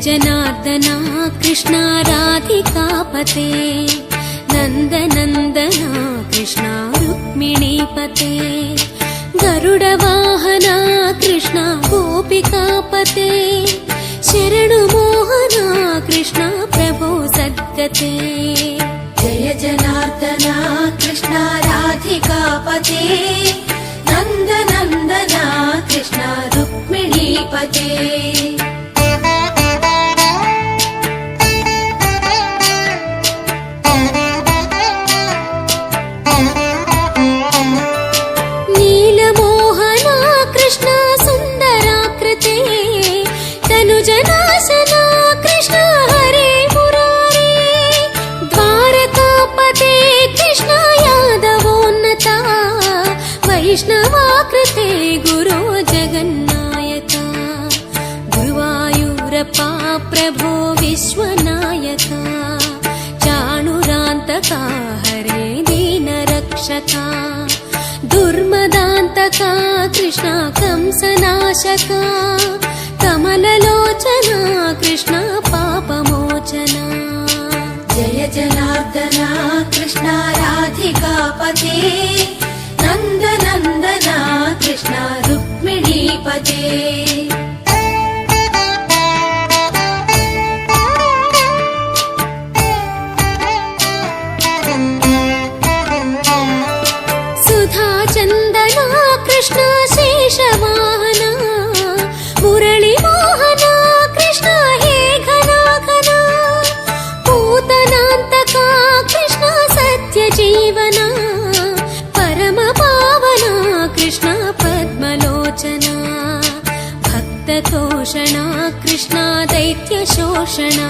जनार्दना कृष्णा राधिकापते नन्दनन्दना कृष्णा रुक्मिणीपते गरुडवाहना कृष्णा गोपिकापते शरणु मोहना कृष्णा प्रभो सद्गते जय जनार्दना कृष्णा राधिकापते नन्दनन्दना कृष्णा रुक्मिणीपते नीलमोहना कृष्णा सुन्दराकृते तनुजनाशना कृष्णा हरे मुरारे द्वारकापते कृष्णा यादवोन्नता वैष्णवाकृते गुरो जगन्नायका गुरुवायूरप्पा प्रभो विश्वनायका चाणुरान्तका हरे दीनरक्षका दुर्मदान्तका कृष्णा कंसनाशका कमललोचना कृष्णा पापमोचना जय जनार्दना कृष्णा राधिकापते नन्दनन्दना कृष्णा रुक्मिणीपते चन्दना कृष्णा शेषवाहना मुरळीमोहना कृष्णा हे घना घना पूतनान्तका कृष्णा सत्यजीवना परमपावना कृष्णा पद्मलोचना भक्ततोषणा कृष्णा दैत्यशोषणा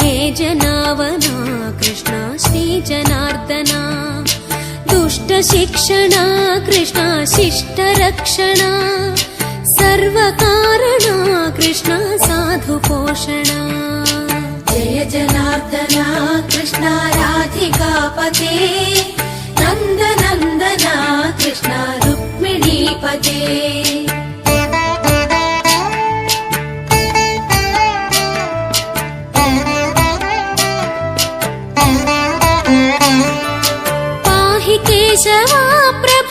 हे जनावना कृष्णा श्रीजनार्दना दुष्टशिक्षणा कृष्णा शिष्टरक्षणा सर्वकारणा कृष्णा साधुपोषणा जय जनार्दना कृष्णा राधिकापते नन्दनन्दना कृष्णा रुक्मिणीपते केशवा प्रभो